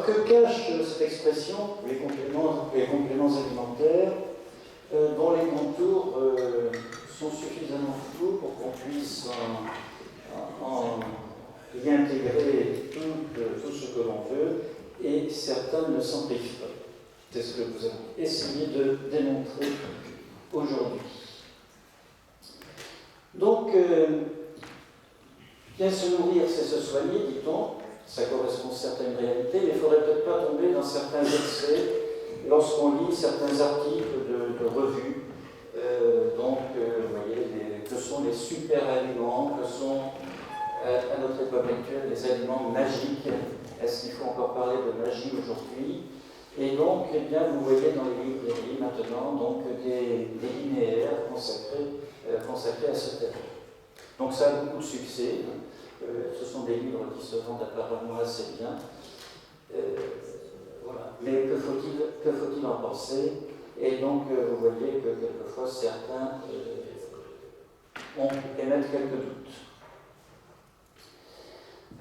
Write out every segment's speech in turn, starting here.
que cache cette expression, les compléments alimentaires, dont les contours sont suffisamment flous pour qu'on puisse y intégrer tout ce que l'on veut, et certains ne s'en privent pas. C'est ce que vous avez essayé de démontrer aujourd'hui. Donc, bien se nourrir, c'est se soigner, dit-on. Ça correspond à certaines réalités, mais il ne faudrait peut-être pas tomber dans certains excès lorsqu'on lit certains articles de revues. Vous voyez, que sont les super-aliments, que sont, à notre époque actuelle, les aliments magiques. Est-ce qu'il faut encore parler de magie aujourd'hui? Et donc, eh bien, vous voyez dans les librairies maintenant donc, des linéaires consacrés à ce thème. Donc ça a beaucoup de succès. Ce sont des livres qui se vendent apparemment assez bien. Voilà. Mais que faut-il en penser? Et donc, vous voyez que quelquefois certains émettent quelques doutes.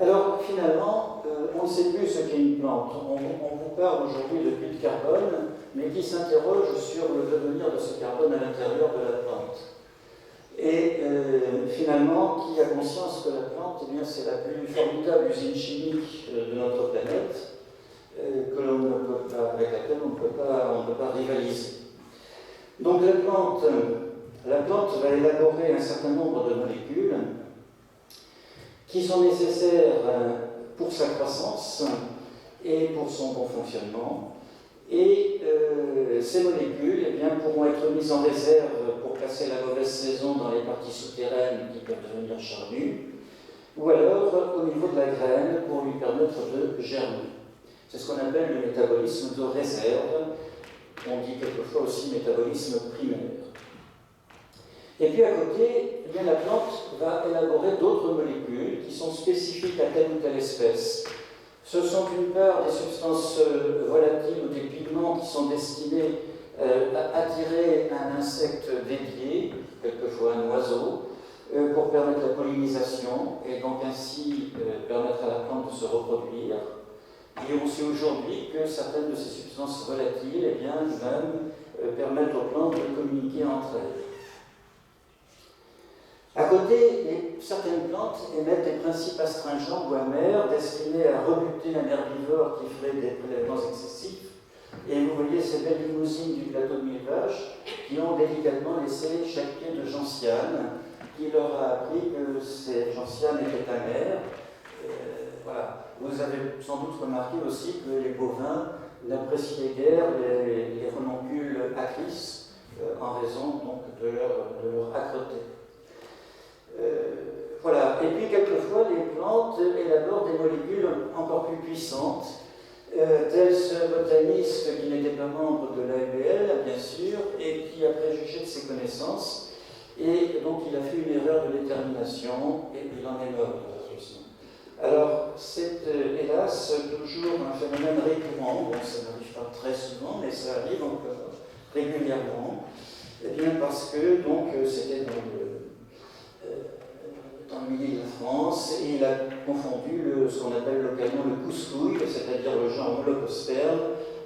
Alors, finalement, on ne sait plus ce qu'est une plante. On vous parle aujourd'hui de puits de carbone, mais qui s'interroge sur le devenir de ce carbone à l'intérieur de la plante. Et finalement, qui a conscience que la plante, eh bien, c'est la plus formidable usine chimique de notre planète, avec laquelle on ne peut pas rivaliser. Donc la plante va élaborer un certain nombre de molécules qui sont nécessaires pour sa croissance et pour son bon fonctionnement. Et ces molécules eh bien, pourront être mises en réserve pour passer la mauvaise saison dans les parties souterraines qui peuvent devenir charnues, ou alors au niveau de la graine pour lui permettre de germer. C'est ce qu'on appelle le métabolisme de réserve. On dit quelquefois aussi métabolisme primaire. Et puis à côté, eh bien, la plante va élaborer d'autres molécules qui sont spécifiques à telle ou telle espèce. Ce sont d'une part des substances volatiles ou des pigments qui sont destinés à attirer un insecte dédié, quelquefois un oiseau, pour permettre la pollinisation et donc ainsi permettre à la plante de se reproduire. Et on sait aujourd'hui que certaines de ces substances volatiles eh bien, même, permettent aux plantes de communiquer entre elles. À côté, certaines plantes émettent des principes astringents ou amers destinés à rebuter un herbivore qui ferait des prélèvements excessifs. Et vous voyez ces belles limousines du plateau de Mille Vaches qui ont délicatement laissé chaque pied de gentiane, qui leur a appris que ces gentianes étaient amères. Voilà. Vous avez sans doute remarqué aussi que les bovins n'appréciaient guère les renoncules acris en raison donc, de leur âcreté. Voilà. Et puis quelquefois les plantes élaborent des molécules encore plus puissantes, tel ce botaniste qui n'était pas membre de l'AEBL, bien sûr, et qui a préjugé de ses connaissances, et donc il a fait une erreur de détermination, et il en est mort, malheureusement. Alors, c'est hélas toujours un phénomène récurrent, bon, ça n'arrive pas très souvent, mais ça arrive encore régulièrement, et bien parce que donc c'était dans le milieu de la France, et il a confondu ce qu'on appelle localement le couscouille, c'est-à-dire le genre molosperme,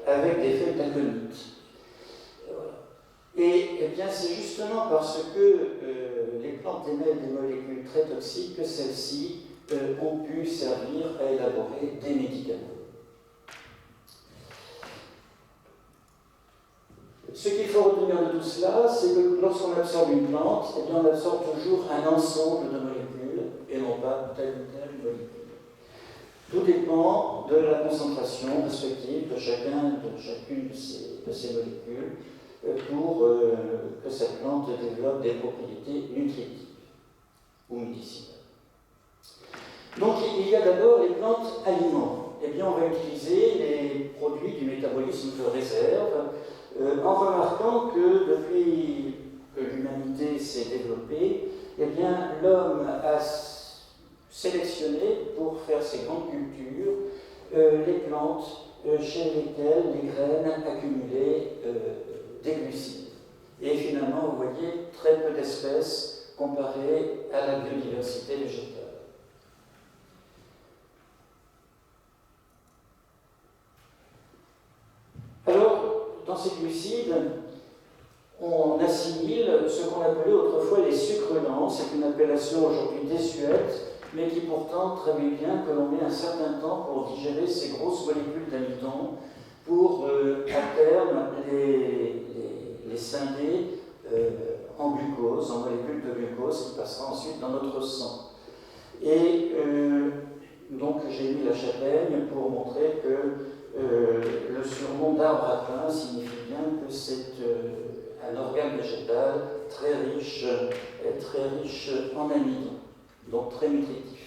avec des feuilles d'aconites. Et eh bien, c'est justement parce que les plantes émettent des molécules très toxiques que celles-ci ont pu servir à élaborer des médicaments. Ce qu'il faut retenir de tout cela, c'est que lorsqu'on absorbe une plante, eh bien, on absorbe toujours un ensemble de molécules et non pas telle ou telle molécule. Tout dépend de la concentration respective de chacune de ces molécules pour que cette plante développe des propriétés nutritives ou médicinales. Donc il y a d'abord les plantes aliments. Eh bien, on va utiliser les produits du métabolisme de réserve en remarquant que depuis que l'humanité s'est développée, eh bien, l'homme a sélectionné pour faire ses grandes cultures les plantes chez lesquelles les graines accumulaient des glucides. Et finalement, vous voyez, très peu d'espèces comparées à la biodiversité végétale. dans ces glucides, on assimile ce qu'on appelait autrefois les sucres lents. C'est une appellation aujourd'hui désuète, mais qui pourtant traduit bien que l'on met un certain temps pour digérer ces grosses molécules d'amidon, pour à terme les scinder en glucose, en molécules de glucose qui passera ensuite dans notre sang. Et donc j'ai mis la châtaigne pour montrer que le surnom d'arbre à pain signifie bien que c'est un organe végétal très riche en amidon, donc très nutritif.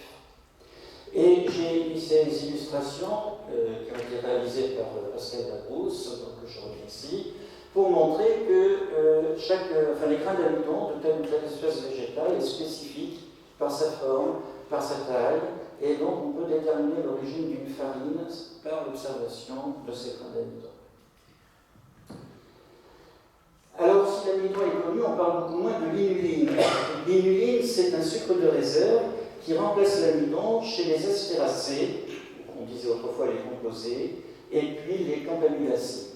Et j'ai mis ces illustrations qui ont été réalisées par Pascal Labrousse, donc que je remercie, pour montrer que les grains d'amidon de telle ou telle espèce végétale est spécifique par sa forme, par sa taille, et donc on peut déterminer l'origine d'une farine par l'observation de ces grains d'amidon. Alors, si l'amidon est connu, on parle beaucoup moins de l'inuline. L'inuline, c'est un sucre de réserve qui remplace l'amidon chez les astéracées, on disait autrefois les composés, et puis les campamylacées.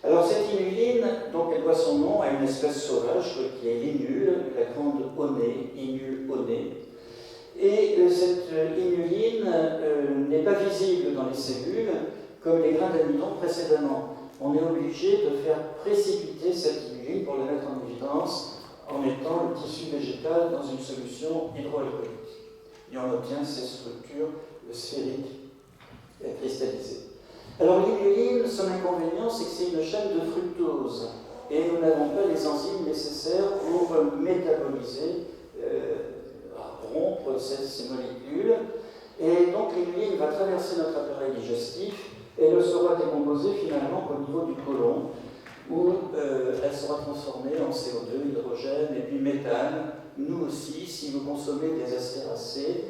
Alors, cette inuline, donc, elle doit son nom à une espèce sauvage qui est l'inule, la grande onée, Inule onée. Et cette inuline n'est pas visible dans les cellules comme les grains d'amidon précédemment. On est obligé de faire précipiter cette inuline pour la mettre en évidence en mettant le tissu végétal dans une solution hydroalcoolique. Et on obtient ces structures sphériques cristallisées. Alors l'inuline, son inconvénient, c'est que c'est une chaîne de fructose et nous n'avons pas les enzymes nécessaires pour métaboliser, rompre ces molécules. Et donc l'inuline va traverser notre appareil digestif et elle sera décomposée finalement au niveau du côlon, où elle sera transformée en CO2, hydrogène et puis méthane. Nous aussi, si vous consommez des astéracées,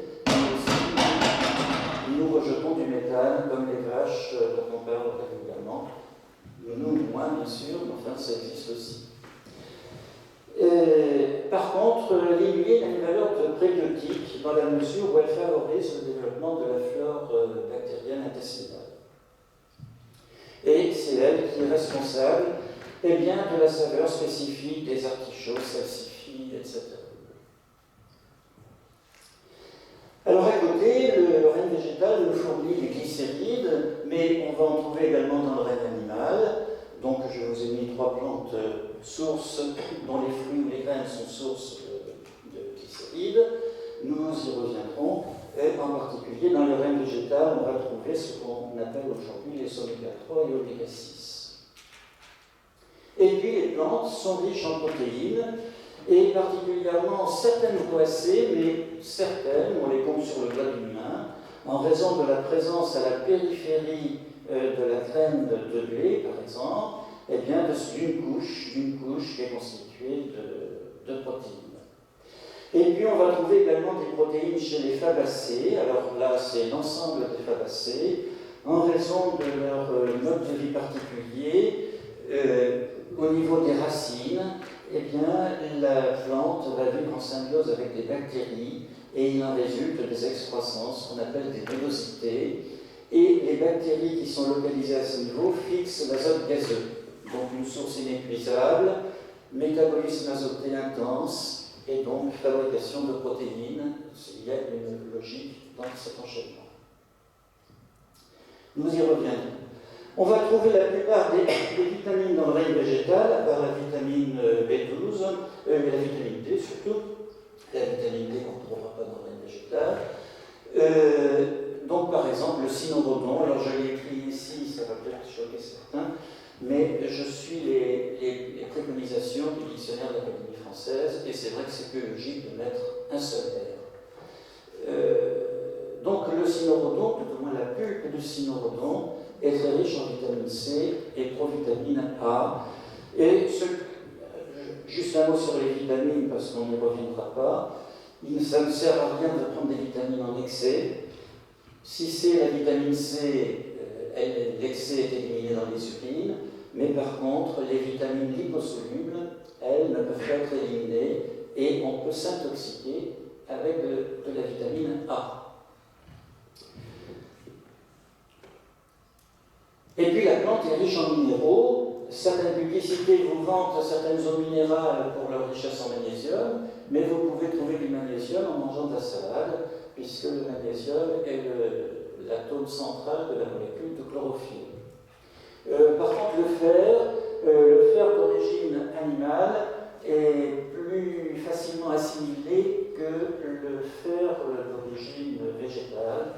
nous rejetons du méthane, comme les vaches dont on parle régulièrement. Nous, moins, bien sûr, mais enfin, ça existe aussi. Par contre, l'inuline a une valeur de prébiotique dans la mesure où elle favorise le développement de la flore bactérienne intestinale. Et c'est elle qui est responsable de la saveur spécifique des artichauts, salsifis, etc. Alors à côté, le règne végétal nous fournit les glycérides, mais on va en trouver également dans le règne animal. Donc je vous ai mis 3 plantes sources dont les fruits ou les graines sont sources de glycérides. Nous y reviendrons. Et en particulier, dans le règne végétal, on va trouver ce qu'on appelle aujourd'hui les oméga 3 et oméga 6. Et puis les plantes sont riches en protéines, et particulièrement certaines poissées, mais certaines, on les compte sur le doigt d'une main, en raison de la présence à la périphérie de la graine de blé, par exemple, d'une couche qui est constituée de protéines. Et puis on va trouver également des protéines chez les fabacées. Alors là, c'est l'ensemble des fabacées, en raison de leur mode de vie particulier. Au niveau des racines, la plante va vivre en symbiose avec des bactéries et il en résulte des excroissances qu'on appelle des vélocités. Et les bactéries qui sont localisées à ce niveau fixent l'azote gazeux. Donc une source inépuisable, métabolisme azoté intense et donc fabrication de protéines. Il y a une logique dans cet enchaînement. Nous y reviendrons. On va trouver la plupart des vitamines dans le règne végétal, à part la vitamine B12, mais la vitamine D surtout. La vitamine D qu'on ne trouvera pas dans le règne végétal. Donc par exemple le cynorhodon, alors je l'ai écrit ici, ça va peut-être choquer certains, mais je suis les préconisations du dictionnaire de l'Académie française, et c'est vrai que c'est plus logique de mettre un seul R. Donc le cynorhodon, tout au moins la pulpe du cynorhodon, est très riche en vitamine C et provitamine A. Et juste un mot sur les vitamines, parce qu'on n'y reviendra pas. Ça ne sert à rien de prendre des vitamines en excès. Si c'est la vitamine C, l'excès est éliminé dans les urines, mais par contre, les vitamines liposolubles, elles ne peuvent pas être éliminées et on peut s'intoxiquer avec de la vitamine A. Et puis la plante est riche en minéraux, certaines publicités vous vantent certaines eaux minérales pour leur richesse en magnésium, mais vous pouvez trouver du magnésium en mangeant de la salade, puisque le magnésium est l'atome central de la molécule de chlorophylle. Par contre, le fer d'origine animale est plus facilement assimilé que le fer d'origine végétale,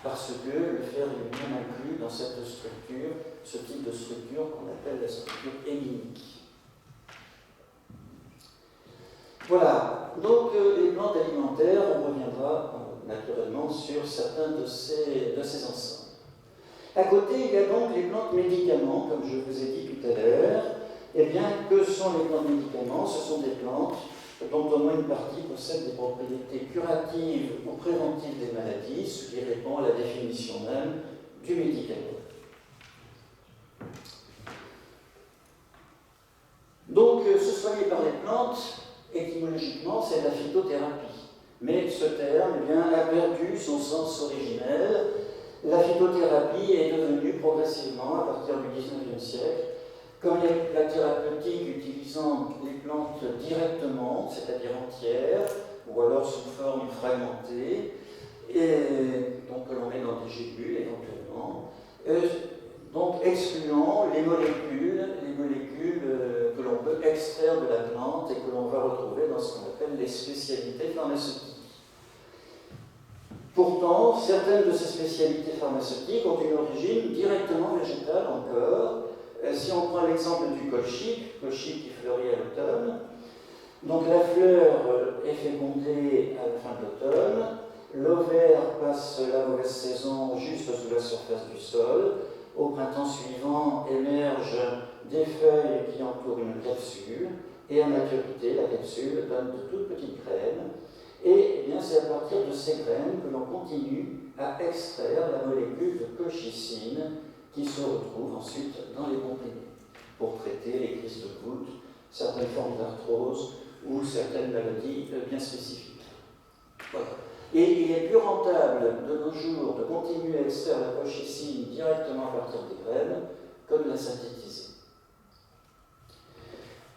parce que le fer est bien inclus dans cette structure, ce type de structure qu'on appelle la structure héminique. Voilà, donc les plantes alimentaires, on reviendra naturellement sur certains de ces ensembles. À côté, il y a donc les plantes médicaments, comme je vous ai dit tout à l'heure. Eh bien, que sont les plantes médicaments? Ce sont des plantes dont au moins une partie possède des propriétés curatives ou préventives des maladies, ce qui répond à la définition même du médicament. Donc, se soigner par les plantes, étymologiquement, c'est la phytothérapie. Mais ce terme, eh bien, a perdu son sens originel. La phytothérapie est devenue progressivement, à partir du XIXe siècle, comme la thérapeutique utilisant les plantes directement, c'est-à-dire entières, ou alors sous forme fragmentée, et donc que l'on met dans des gélules éventuellement, donc excluant les molécules que l'on peut extraire de la plante et que l'on va retrouver dans ce qu'on appelle les spécialités pharmaceutiques. Pourtant, certaines de ces spécialités pharmaceutiques ont une origine directement végétale encore. Si on prend l'exemple du colchique qui fleurit à l'automne, donc la fleur est fécondée à la fin de l'automne, l'ovaire passe la mauvaise saison juste sous la surface du sol, au printemps suivant émergent des feuilles qui entourent une capsule, et à maturité, la capsule donne de toutes petites graines, et eh bien, c'est à partir de ces graines que l'on continue à extraire la molécule de colchicine qui se retrouve ensuite dans les comprimés pour traiter les crises de goutte, certaines formes d'arthrose ou certaines maladies bien spécifiques. Voilà. Et il est plus rentable de nos jours de continuer à extraire la colchicine directement à partir des graines que de la synthétiser.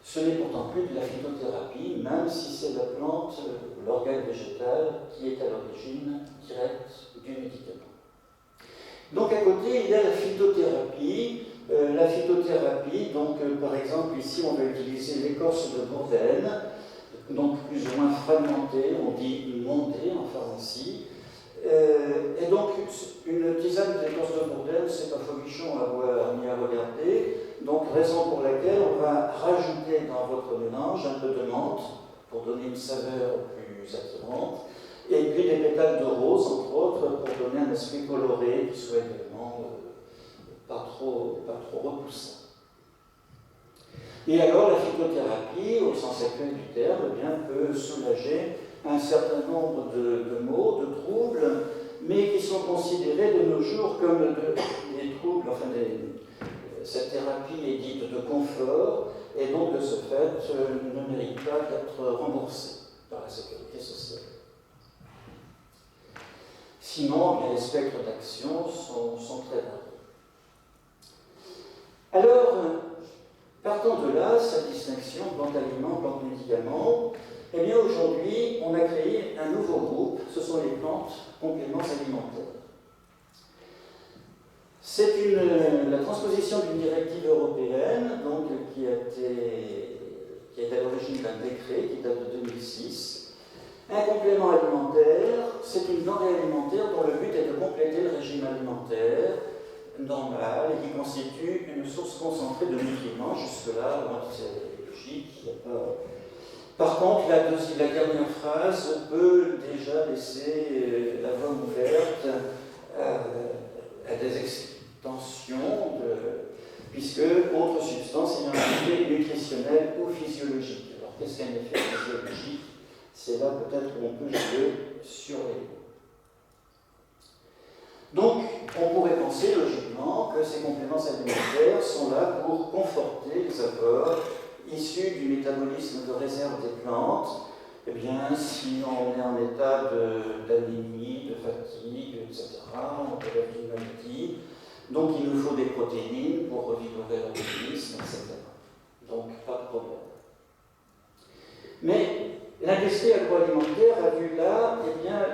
Ce n'est pourtant plus de la phytothérapie, même si c'est la plante, l'organe végétal, qui est à l'origine directe du médicament. Donc à côté, il y a la phytothérapie. Donc par exemple, ici, on va utiliser l'écorce de bourdaine, donc plus ou moins fragmentée, on dit mondée en pharmacie. Et donc, une tisane d'écorce de bourdaine, c'est pas folichon à boire ni à regarder. Donc, raison pour laquelle on va rajouter dans votre mélange un peu de menthe pour donner une saveur plus attirante, et puis des pétales de rose, entre autres, pour donner un aspect coloré qui soit également pas trop repoussant. Et alors, la phytothérapie, au sens actuel du terme, eh bien, peut soulager un certain nombre de maux, de troubles, mais qui sont considérés de nos jours comme des troubles, cette thérapie est dite de confort, et donc de ce fait ne mérite pas d'être remboursée par la sécurité sociale. Sinon, les spectres d'action sont très variés. Alors, partant de là, cette distinction plante-aliment, plante-médicament, eh bien aujourd'hui, on a créé un nouveau groupe, ce sont les plantes compléments alimentaires. C'est la transposition d'une directive européenne, donc, qui est à l'origine d'un décret qui date de 2006. Un complément alimentaire, c'est une denrée alimentaire dont le but est de compléter le régime alimentaire normal et qui constitue une source concentrée de nutriments. Jusque-là, c'est logique, il n'y a pas... Par contre, la dernière phrase peut déjà laisser la voie ouverte à des extensions, puisque autre substance ayant un effet nutritionnel ou physiologique. Alors, qu'est-ce qu'un effet physiologique? C'est là peut-être où on peut jouer sur les mots. Donc, on pourrait penser logiquement que ces compléments alimentaires sont là pour conforter les apports issus du métabolisme de réserve des plantes. Eh bien, si on est en état d'anémie, de fatigue, etc., on peut avoir une maladie, Donc il nous faut des protéines pour revigorer l'organisme, etc. Donc pas de problème. Mais l'industrie agroalimentaire a vu là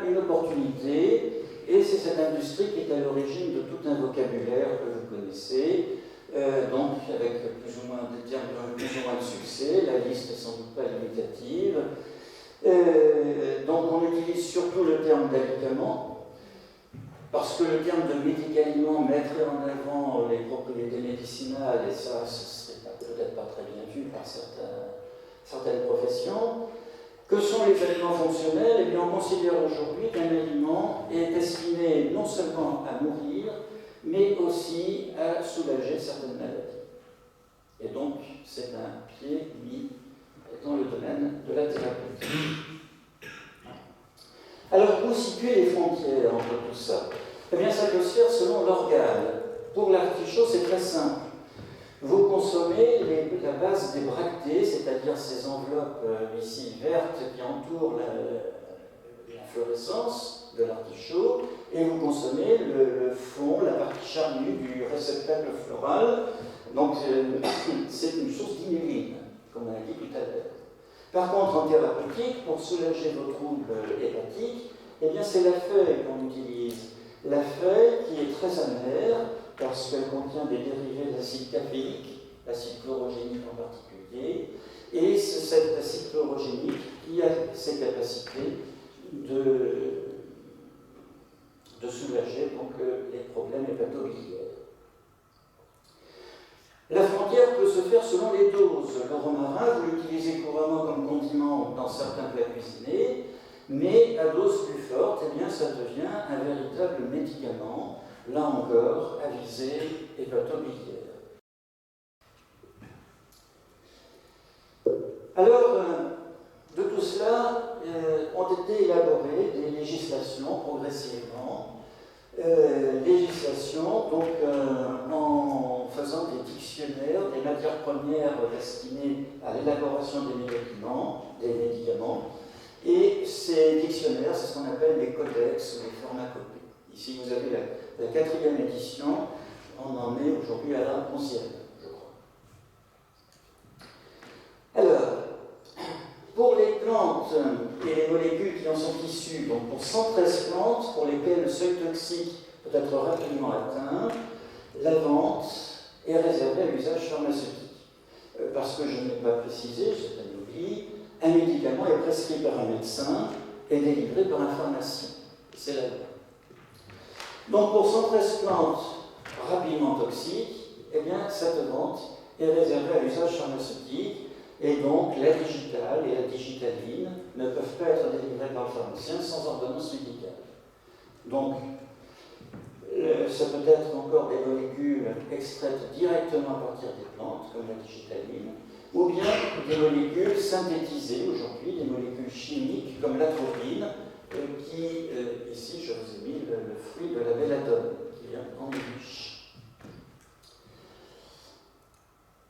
une opportunité, et c'est cette industrie qui est à l'origine de tout un vocabulaire que vous connaissez, donc avec plus ou moins des termes de plus ou moins de succès. La liste n'est sans doute pas limitative. Donc on utilise surtout le terme d'alicament, parce que le terme de médicament mettrait en avant les propriétés médicinales, et ça, ce ne serait peut-être pas très bien vu par certaines professions. Que sont les aliments fonctionnels? Eh bien, on considère aujourd'hui qu'un aliment est destiné non seulement à nourrir, mais aussi à soulager certaines maladies. Et donc, c'est un pied mis dans le domaine de la thérapeutique. Alors, où situer les frontières entre tout ça? Eh bien, ça peut se faire selon l'organe. Pour l'artichaut, c'est très simple. Vous consommez la base des bractées, c'est-à-dire ces enveloppes ici vertes qui entourent l'inflorescence de l'artichaut, et vous consommez le fond, la partie charnue du réceptacle floral. Donc c'est une source d'inuline, comme on a dit tout à l'heure. Par contre, en thérapeutique, pour soulager vos troubles hépatiques, eh bien c'est la feuille qu'on utilise. La feuille qui est très amère, parce qu'elle contient des dérivés d'acide caféique, l'acide chlorogénique en particulier, et c'est cet acide chlorogénique qui a ces capacités de soulager donc, les problèmes hépatobiliaires. La frontière peut se faire selon les doses. Le romarin, vous l'utilisez couramment comme condiment dans certains plats cuisinés, mais à dose plus forte, eh bien, ça devient un véritable médicament, là encore, à visée hépatobiliaire. Alors, de tout cela, ont été élaborées des législations progressivement, donc en faisant des dictionnaires des matières premières destinées à l'élaboration des médicaments, et ces dictionnaires, c'est ce qu'on appelle les codex ou les pharmacopoées. Ici, vous avez la 4e édition, on en est aujourd'hui à la 11e, je crois. Alors, pour les plantes et les molécules qui en sont issues, donc pour 113 plantes pour lesquelles le seuil toxique peut être rapidement atteint, la vente est réservée à l'usage pharmaceutique. Parce que je n'ai pas précisé, j'ai un oubli, un médicament est prescrit par un médecin et délivré par un pharmacien. C'est la loi. Donc pour 113 plantes rapidement toxiques, eh bien cette vente est réservée à l'usage pharmaceutique. Et donc, la digitale et la digitaline ne peuvent pas être délivrées par le pharmacien sans ordonnance médicale. Donc, ça peut être encore des molécules extraites directement à partir des plantes, comme la digitaline, ou bien des molécules synthétisées aujourd'hui, des molécules chimiques comme l'atropine, qui, ici, je vous ai mis le fruit de la belladone, qui vient en Autriche.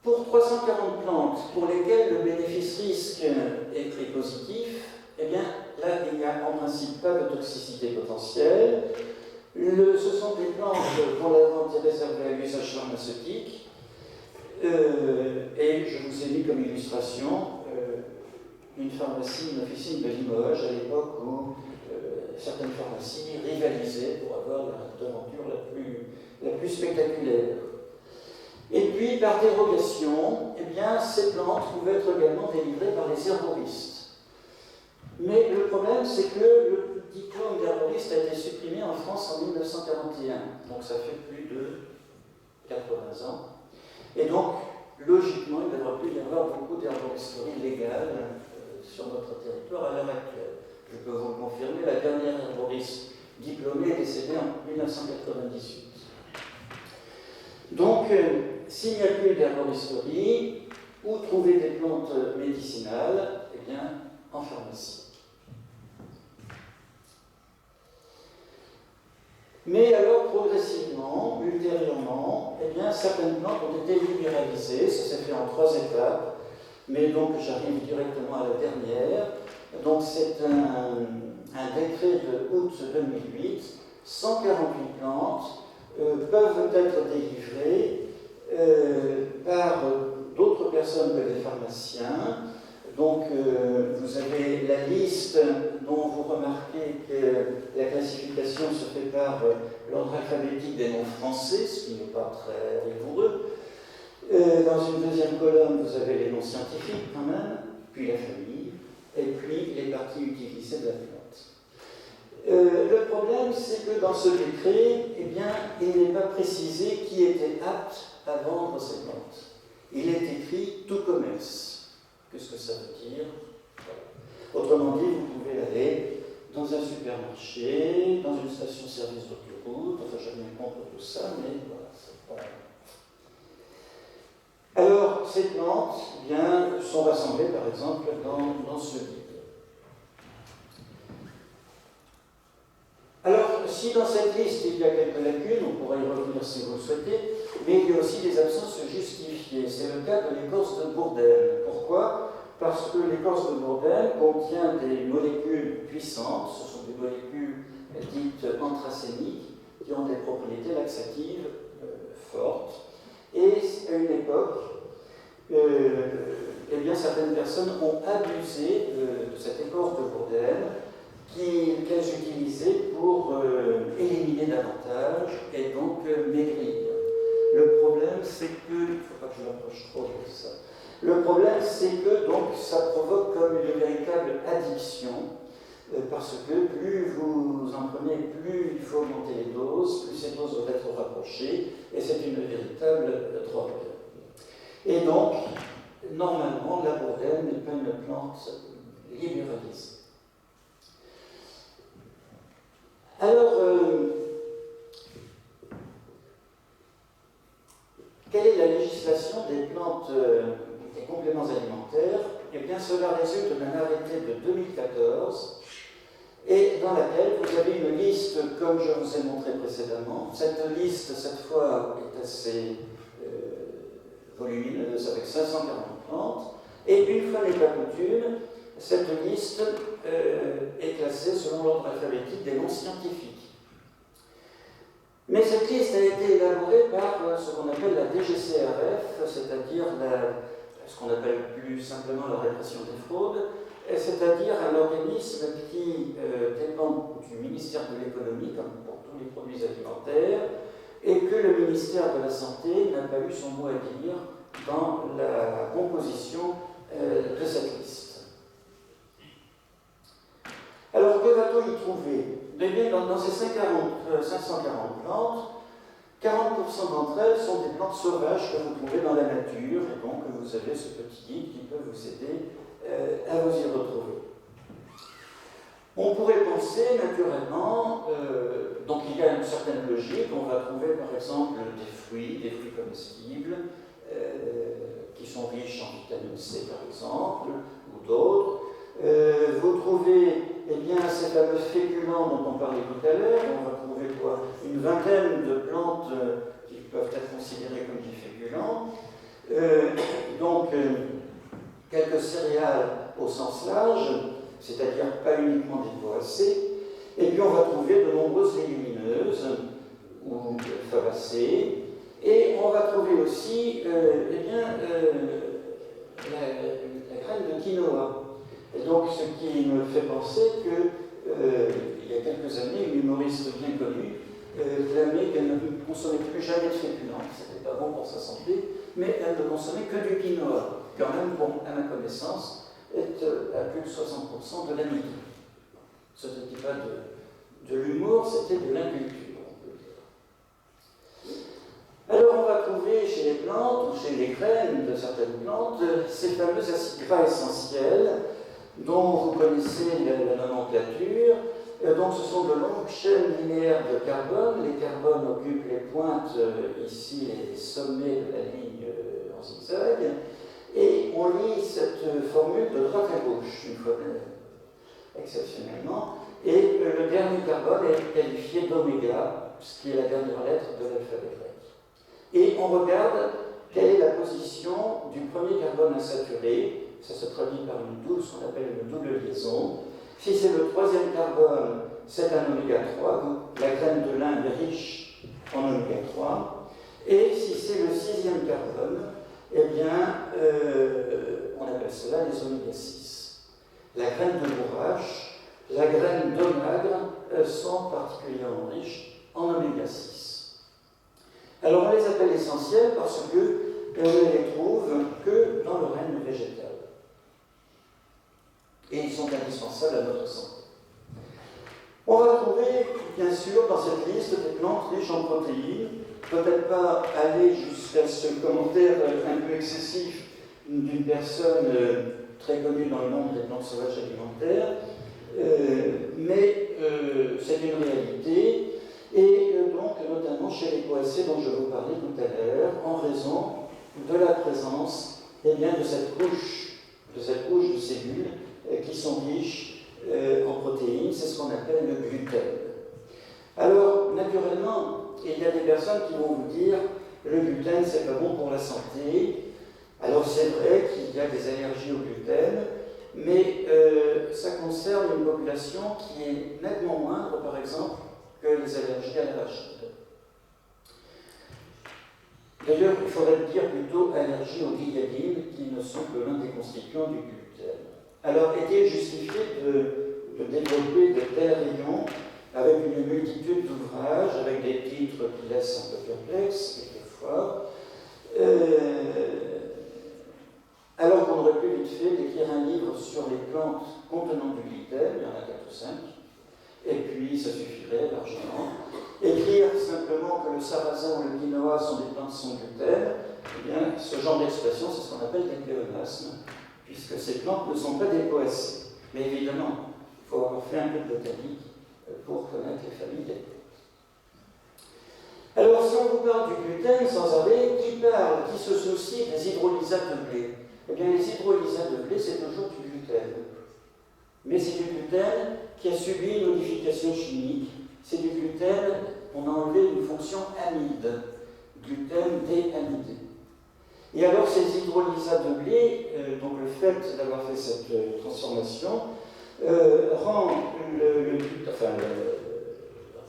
Pour 340 plantes pour lesquelles le bénéfice-risque est très positif, eh bien, là, il n'y a en principe pas de toxicité potentielle. Ce sont des plantes pour la vente réservée à l'usage pharmaceutique. Et je vous ai mis comme illustration une officine de Limoges, à l'époque où certaines pharmacies rivalisaient pour avoir la devanture la plus spectaculaire. Et puis, par dérogation, eh bien, ces plantes pouvaient être également délivrées par les herboristes. Mais le problème, c'est que le diplôme d'herboriste a été supprimé en France en 1941. Donc, ça fait plus de 80 ans. Et donc, logiquement, il ne devrait plus y avoir beaucoup d'herboristerie légale sur notre territoire à l'heure actuelle. Je peux vous le confirmer, la dernière herboriste diplômée est décédée en 1998. Donc, s'il n'y a plus d'herboristerie, où trouver des plantes médicinales? Eh bien, en pharmacie. Mais alors, progressivement, ultérieurement, eh bien, certaines plantes ont été libéralisées. Ça s'est fait en 3 étapes, mais donc j'arrive directement à la dernière. Donc, c'est un décret de août 2008, 148 plantes peuvent être délivrés par d'autres personnes que les pharmaciens. Donc, vous avez la liste dont vous remarquez que la classification se fait par l'ordre alphabétique des noms français, ce qui n'est pas très rigoureux. Dans une deuxième colonne, vous avez les noms scientifiques quand même, puis la famille, et puis les parties utilisées de la plante. Le problème, c'est que dans ce décret, eh bien, il n'est pas précisé qui était apte à vendre ces plantes. Il est écrit « tout commerce ». Qu'est-ce que ça veut dire? Autrement dit, vous pouvez aller dans un supermarché, dans une station-service d'autoroute, enfin, j'ai rien contre tout ça, mais voilà, c'est pas... Alors, ces plantes, eh bien, sont rassemblées, par exemple, dans ce guide. Alors, si dans cette liste il y a quelques lacunes, on pourra y revenir si vous le souhaitez, mais il y a aussi des absences justifiées. C'est le cas de l'écorce de Bourdaine. Pourquoi? Parce que l'écorce de Bourdaine contient des molécules puissantes, ce sont des molécules dites anthracéniques, qui ont des propriétés laxatives fortes. Et à une époque, eh bien, certaines personnes ont abusé de cette écorce de Bourdaine qu'elles utilisaient pour éliminer davantage et donc maigrir. Le problème, c'est que, il ne faut pas que je m'approche trop de ça, le problème, c'est que donc, ça provoque comme une véritable addiction, parce que plus vous en prenez, plus il faut augmenter les doses, plus ces doses doivent être rapprochées, et c'est une véritable drogue. Et donc, normalement, la bourdaine n'est pas une plante libéralisée. Alors, quelle est la législation des plantes, des compléments alimentaires? Eh bien, cela résulte d'un arrêté de 2014 et dans laquelle vous avez une liste, comme je vous ai montré précédemment. Cette liste, cette fois, est assez volumineuse, avec 540 plantes. Et une fois n'est pas coutume, cette liste est classée selon l'ordre alphabétique des noms scientifiques. Mais cette liste a été élaborée par ce qu'on appelle la DGCRF, c'est-à-dire ce qu'on appelle plus simplement la répression des fraudes, c'est-à-dire un organisme qui dépend du ministère de l'économie, comme pour tous les produits alimentaires, et que le ministère de la Santé n'a pas eu son mot à dire dans la composition de cette liste. Alors, que va-t-on y trouver? Eh bien, dans ces 540 plantes, 40% d'entre elles sont des plantes sauvages que vous trouvez dans la nature, et donc vous avez ce petit guide qui peut vous aider à vous y retrouver. On pourrait penser naturellement, donc il y a une certaine logique, on va trouver par exemple des fruits comestibles, qui sont riches en vitamine C par exemple, ou d'autres. Vous trouvez eh bien, ces fameux féculents dont on parlait tout à l'heure. On va trouver quoi? Une vingtaine de plantes qui peuvent être considérées comme des féculents. Donc, quelques céréales au sens large, c'est-à-dire pas uniquement des poissées. Et puis on va trouver de nombreuses légumineuses ou fabacées. Et on va trouver aussi eh bien, la graine de quinoa. Et donc, ce qui me fait penser qu'il y a quelques années, une humoriste bien connue clamait qu'elle ne consommait plus jamais de féculents, c'était pas bon pour sa santé, mais elle ne consommait que du quinoa, quand même, bon, à ma connaissance, est à plus de 60% de l'amidon. Ce n'était pas de l'humour, c'était de l'inculture, on peut dire. Alors, on va trouver chez les plantes, ou chez les graines de certaines plantes, ces fameux acides gras essentiels, dont vous connaissez la nomenclature. Donc ce sont de longues chaînes linéaires de carbone. Les carbones occupent les pointes, ici les sommets de la ligne en zigzag. Et on lit cette formule de droite à gauche, une fois exceptionnellement. Et le dernier carbone est qualifié d'oméga, ce qui est la dernière lettre de l'alphabet grec. Et on regarde quelle est la position du premier carbone insaturé. Ça se traduit par ce qu'on appelle une double liaison. Si c'est le troisième carbone, c'est un oméga 3, donc la graine de lin est riche en oméga 3. Et si c'est le 6e carbone, eh bien, on appelle cela les oméga 6. La graine de bourrache, la graine d'onagre sont particulièrement riches en oméga 6. Alors on les appelle essentiels parce que on ne les trouve que dans le règne végétal. Et ils sont indispensables à notre santé. On va trouver, bien sûr, dans cette liste des plantes riches en protéines, peut-être pas aller jusqu'à ce commentaire un peu excessif d'une personne très connue dans le monde des plantes sauvages alimentaires, mais c'est une réalité, et donc notamment chez les poacées dont je vous parlais tout à l'heure, en raison de la présence de cette couche de cellules qui sont riches en protéines, c'est ce qu'on appelle le gluten. Alors, naturellement, il y a des personnes qui vont vous dire le gluten, c'est pas bon pour la santé. Alors, c'est vrai qu'il y a des allergies au gluten, mais ça concerne une population qui est nettement moindre, par exemple, que les allergies à l'arachide. D'ailleurs, il faudrait dire plutôt allergie aux gliadines, qui ne sont que l'un des constituants du gluten. Alors, est-il justifié de développer de tels rayons avec une multitude d'ouvrages, avec des titres qui laissent un peu perplexes, quelquefois, alors qu'on aurait pu vite fait d'écrire un livre sur les plantes contenant du gluten, il y en a 4 ou 5, et puis ça suffirait largement. Écrire simplement que le sarrasin ou le quinoa sont des plantes sans gluten, eh bien, ce genre d'expression, c'est ce qu'on appelle des pléonasmes, puisque ces plantes ne sont pas des poacées. Mais évidemment, il faut avoir fait un peu de botanique pour connaître les familles des plantes. Alors, si on vous parle du gluten sans arrêt, qui se soucie des hydrolysates de blé? Eh bien, les hydrolysates de blé, c'est toujours du gluten. Mais c'est du gluten qui a subi une modification chimique. C'est du gluten, on a enlevé une fonction amide, gluten déamidé. Et alors, ces hydrolysates de blé, donc le fait d'avoir fait cette transformation, rend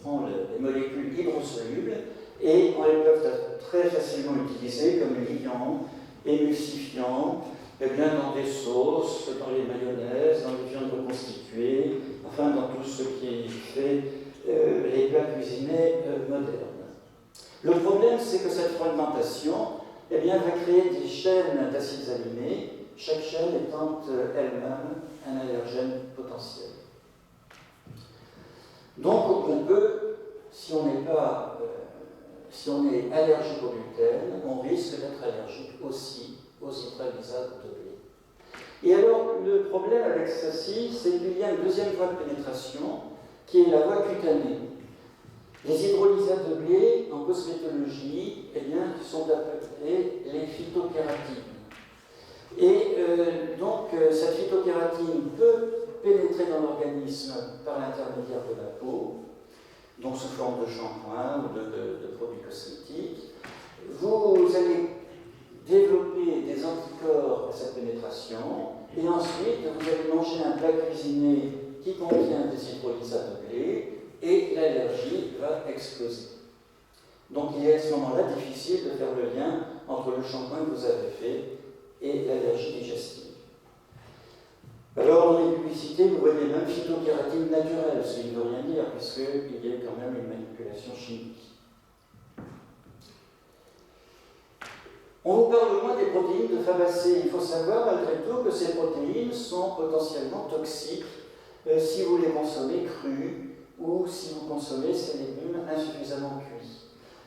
les molécules hydrosolubles et on les peut très facilement utiliser comme liant, émulsifiant, eh bien, dans des sauces, dans les mayonnaises, dans les viandes reconstituées, enfin dans tout ce qui fait les plats cuisinés modernes. Le problème, c'est que cette fragmentation va créer des chaînes d'acides aminés, chaque chaîne étant elle-même un allergène potentiel. Donc on peut, si on est allergique au gluten, on risque d'être allergique aussi aux hydrolysates de blé. Et alors, le problème avec ceci, c'est qu'il y a une deuxième voie de pénétration, qui est la voie cutanée. Les hydrolysates de blé, en cosmétologie, sont appelés les phytokératines. Et donc, cette phytokératine peut pénétrer dans l'organisme par l'intermédiaire de la peau, donc sous forme de shampoing ou de produits cosmétiques. Vous allez développer des anticorps à cette pénétration, et ensuite vous allez manger un plat cuisiné qui contient des hydrolysates de blé, et l'allergie va exploser. Donc il est à ce moment-là difficile de faire le lien entre le shampoing que vous avez fait et l'allergie digestive. Alors, dans les publicités, vous voyez même phytokératine naturelle, ce qui ne veut rien dire, puisqu'il y a quand même une manipulation chimique. On vous parle moins des protéines de fabacées. Il faut savoir, malgré tout, que ces protéines sont potentiellement toxiques si vous les consommez crues ou si vous consommez ces légumes insuffisamment cuits.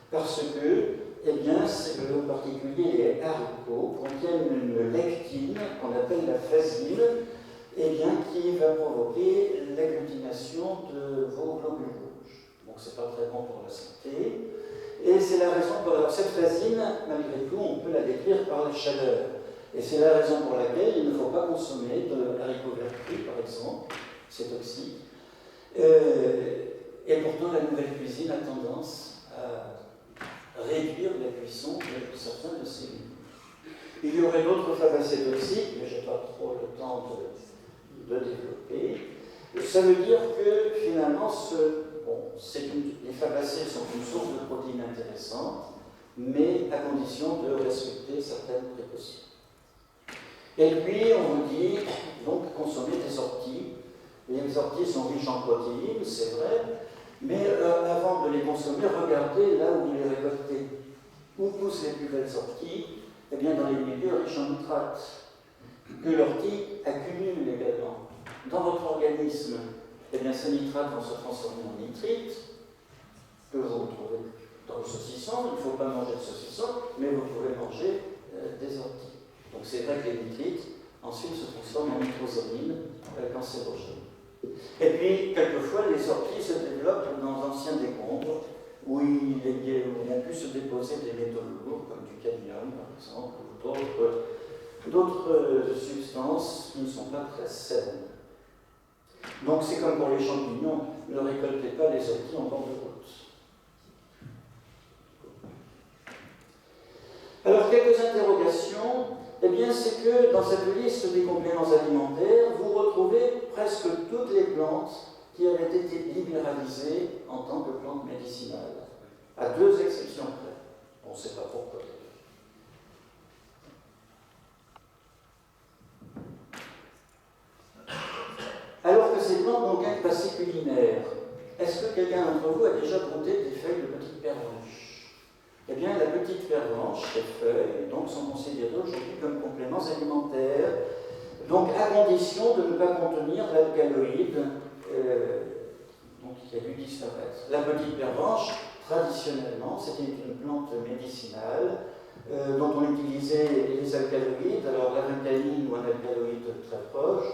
Parce que, en particulier les haricots contiennent une lectine qu'on appelle la phasine, qui va provoquer l'agglutination de vos globules rouges. Donc c'est pas très bon pour la santé. Et c'est la raison pour laquelle cette phasine, malgré tout, on peut la décrire par la chaleur. Et c'est la raison pour laquelle il ne faut pas consommer de haricots verts crus, par exemple, c'est toxique. Et pourtant, la nouvelle cuisine a tendance à réduire la cuisson de certains de ces légumes. Il y aurait d'autres fabacées toxiques, mais je n'ai pas trop le temps de développer. Ça veut dire que finalement, bon, les fabacées sont une source de protéines intéressante, mais à condition de respecter certaines précautions. Et puis, on vous dit, donc, consommer des orties. Les orties sont riches en protéines, c'est vrai, mais avant de les consommer, regardez là où vous les récoltez. Où poussent les plus belles orties? Eh bien, dans les milieux riches en nitrates, que l'ortie accumule également. Dans votre organisme, eh bien, ces nitrates vont se transformer en nitrites, que vous retrouvez dans le saucisson. Il ne faut pas manger de saucisson, mais vous pouvez manger des orties. Donc c'est vrai que les nitrites, ensuite, se transforment en nitrosamines cancérogènes. Et puis, quelquefois, les orties se développent dans d'anciens décombres, où ont pu se déposer des métaux lourds, comme du cadmium, par exemple, ou d'autres substances qui ne sont pas très saines. Donc c'est comme pour les champignons, ne récoltez pas les orties en bord de route. Alors, quelques interrogations. Eh bien, c'est que dans cette liste des compléments alimentaires, vous retrouvez presque toutes les plantes qui avaient été libéralisées en tant que plantes médicinales, à 2 exceptions près. On ne sait pas pourquoi. Alors que ces plantes n'ont qu'un passé culinaire, est-ce que quelqu'un d'entre vous a déjà goûté des feuilles de petite pervenche? Eh bien, la petite pervenche, ces feuilles, donc, sont considérées aujourd'hui comme compléments alimentaires, donc à condition de ne pas contenir l'alcaloïde qui a dû disparaître. La petite pervenche, traditionnellement, c'était une plante médicinale dont on utilisait les alcaloïdes, alors la l'alcaline ou un alcaloïde très proche,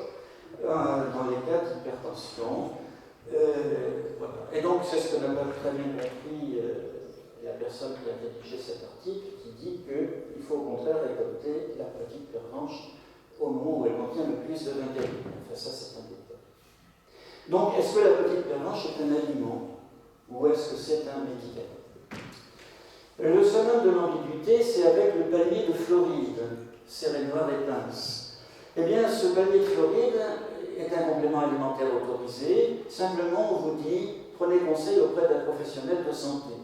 dans les cas d'hypertension. Voilà. Et donc, c'est ce que n'a pas très bien compris la personne qui a rédigé cet article, qui dit qu'il faut au contraire récolter la petite pervenche au moment où elle contient le plus de l'alcaloïde. Enfin, ça, c'est un détail. Donc, est-ce que la petite pervenche est un aliment ou est-ce que c'est un médicament? Le summum de l'ambiguïté, c'est avec le palmier de Floride, Sérénoir et pince. Eh bien, ce palmier de Floride est un complément alimentaire autorisé. Simplement, on vous dit, prenez conseil auprès d'un professionnel de santé.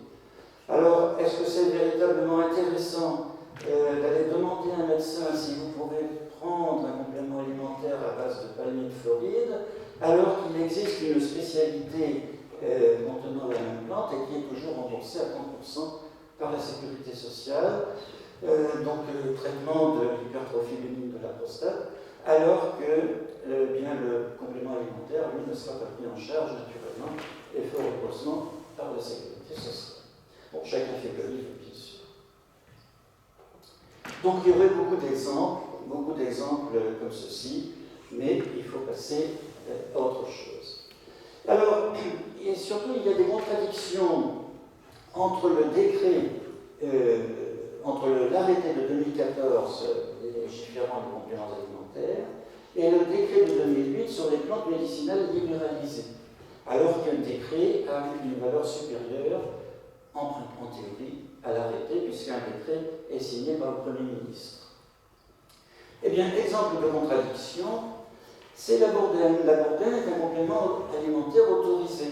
Alors, est-ce que c'est véritablement intéressant d'aller demander à un médecin si vous pouvez prendre un complément alimentaire à base de palmier de Floride, alors qu'il existe une spécialité contenant la même plante et qui est toujours remboursée à 30% par la sécurité sociale, donc le traitement de l'hypertrophie bénigne de la prostate, alors que bien, le complément alimentaire, lui, ne sera pas pris en charge naturellement et fort heureusement par la sécurité sociale. Bon, chacun fait le livre, bien sûr. Donc il y aurait beaucoup d'exemples comme ceci, mais il faut passer à autre chose. Alors, et surtout, il y a des contradictions entre le décret, entre l'arrêté de 2014 légiférant les compléments alimentaires et le décret de 2008 sur les plantes médicinales libéralisées, alors qu'un décret a une valeur supérieure en théorie à l'arrêté, puisqu'un décret est signé par le Premier ministre. Eh bien, exemple de contradiction, c'est la bourdaine. La bourdaine est un complément alimentaire autorisé,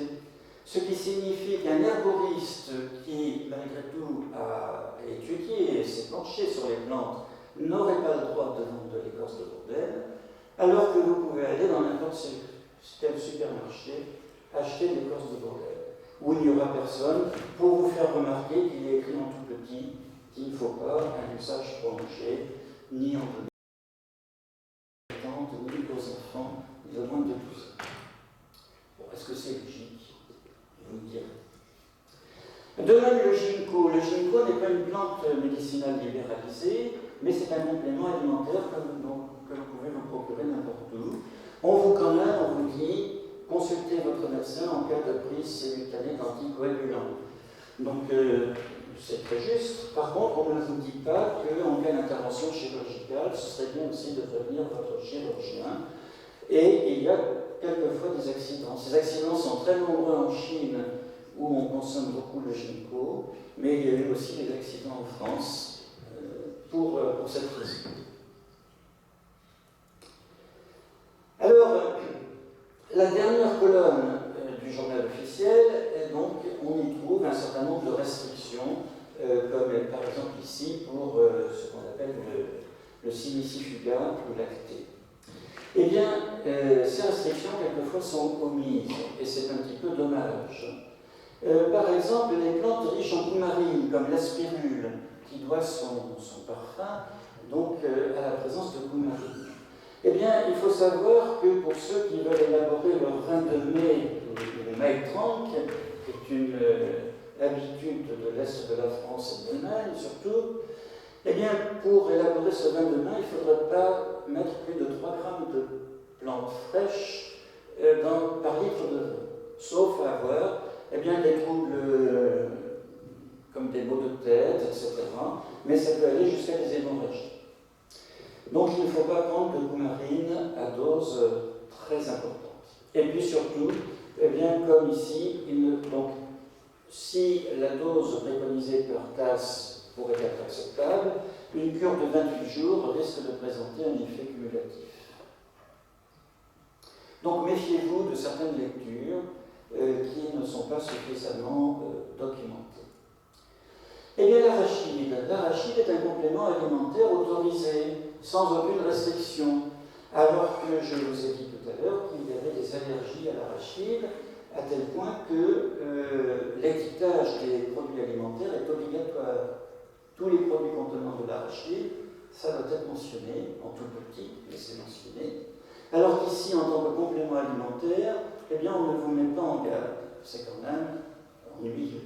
ce qui signifie qu'un herboriste qui, malgré tout, a étudié et s'est penché sur les plantes n'aurait pas le droit de vendre de l'écorce de bourdaine, alors que vous pouvez aller dans n'importe quel supermarché acheter de l'écorce de bourdaine, où il n'y aura personne pour vous faire remarquer qu'il est écrit en tout petit qu'il ne faut pas un usage prolongé, ni en adolescents, ni aux enfants de moins de 12 ans. Bon, est-ce que c'est logique? Vous me direz. De même, le ginkgo. Le ginkgo n'est pas une plante médicinale libéralisée, mais c'est un complément alimentaire que vous pouvez vous procurer n'importe où. On vous dit, consultez votre médecin en cas de prise simultanée d'anticoagulants. Donc, c'est très juste. Par contre, on ne vous dit pas qu'en cas d'intervention chirurgicale, ce serait bien aussi de prévenir votre chirurgien. Et il y a quelquefois des accidents. Ces accidents sont très nombreux en Chine, où on consomme beaucoup le ginkgo, mais il y a eu aussi des accidents en France pour cette raison. Alors, la dernière colonne du journal officiel le simicifuga ou lacté. Eh bien, ces restrictions, quelquefois, sont omises, et c'est un petit peu dommage. Par exemple, les plantes riches en coumarine, comme l'aspirule, qui doit son parfum donc, à la présence de coumarine. Eh bien, il faut savoir que pour ceux qui veulent élaborer leur vin de mai, le Maitrank, qui est une habitude de l'Est de la France et de l'Allemagne surtout, eh bien, pour élaborer ce vin de mai, il ne faudrait pas mettre plus de 3 grammes de plantes fraîches par litre de vin, sauf à avoir eh bien, des troubles comme des maux de tête, etc. Mais ça peut aller jusqu'à des hémorragies. Donc il ne faut pas prendre de coumarine à dose très importante. Et puis surtout, eh bien, comme ici, donc, si la dose préconisée par tasse pourrait être acceptable, une cure de 28 jours risque de présenter un effet cumulatif. Donc méfiez-vous de certaines lectures qui ne sont pas suffisamment documentées. Eh bien, l'arachide est un complément alimentaire autorisé, sans aucune restriction, alors que je vous ai dit tout à l'heure qu'il y avait des allergies à l'arachide, à tel point que l'étiquetage des produits alimentaires est obligatoire. Tous les produits contenant de l'arachide, ça doit être mentionné, en tout petit, mais c'est mentionné. Alors qu'ici, en tant que complément alimentaire, eh bien, on ne vous met pas en garde. C'est quand même ennuyeux.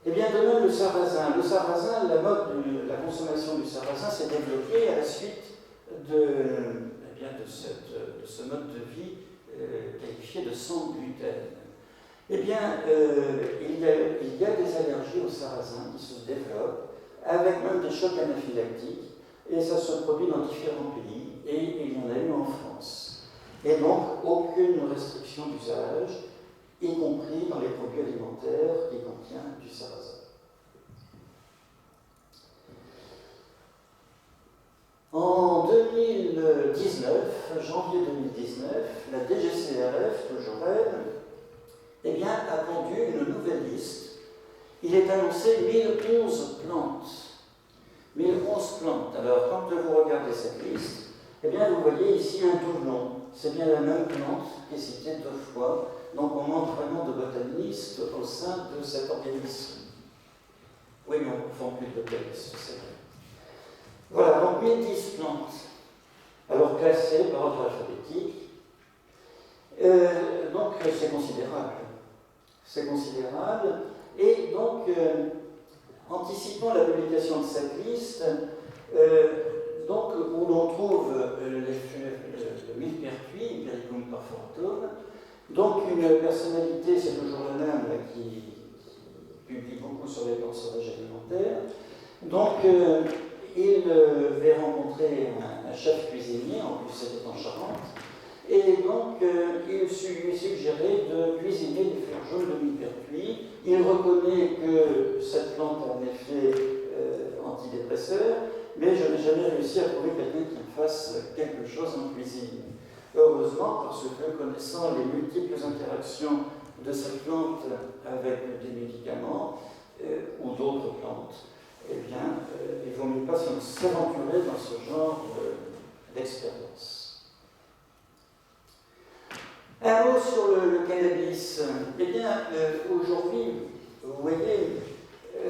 Eh bien, de même, le sarrasin. Le sarrasin, la consommation du sarrasin s'est développée à la suite de ce mode de vie qualifié de sans gluten. Eh bien, il y a des allergies au sarrasin qui se développent, avec même des chocs anaphylactiques, et ça se produit dans différents pays, et il y en a eu en France. Et donc, aucune restriction d'usage, y compris dans les produits alimentaires qui contiennent du sarrasin. En 2019, janvier 2019, la DGCRF, toujours elle, eh bien, a pondu une nouvelle liste. Il est annoncé 1011 plantes. 1011 plantes. Alors, quand vous regardez cette liste, eh bien, vous voyez ici un doublon. C'est bien la même plante qui est citée 2 fois. Donc, on manque vraiment de botanistes au sein de cet organisme. Oui, mais on ne forme plus de botanistes, c'est vrai. Voilà, donc 1010 plantes. Alors, classées par ordre alphabétique. Donc, c'est considérable. C'est considérable. Et donc, anticipant la publication de cette liste, donc, où l'on trouve le millepertuis, Hypericum perforatum, donc une personnalité, c'est toujours la même, qui publie beaucoup sur les plantes sauvages alimentaires. Donc, il va rencontrer un chef cuisinier, en plus c'était en Charente, et donc il lui suggérait de cuisiner des fleurs jaunes de millepertuis. Il reconnaît que cette plante a un effet antidépresseur, mais je n'ai jamais réussi à trouver quelqu'un qui fasse quelque chose en cuisine. Heureusement, parce que connaissant les multiples interactions de cette plante avec des médicaments ou d'autres plantes, eh bien, il vaut mieux pas s'aventurer dans ce genre d'expérience. Un mot sur le cannabis. Eh bien, aujourd'hui, vous voyez,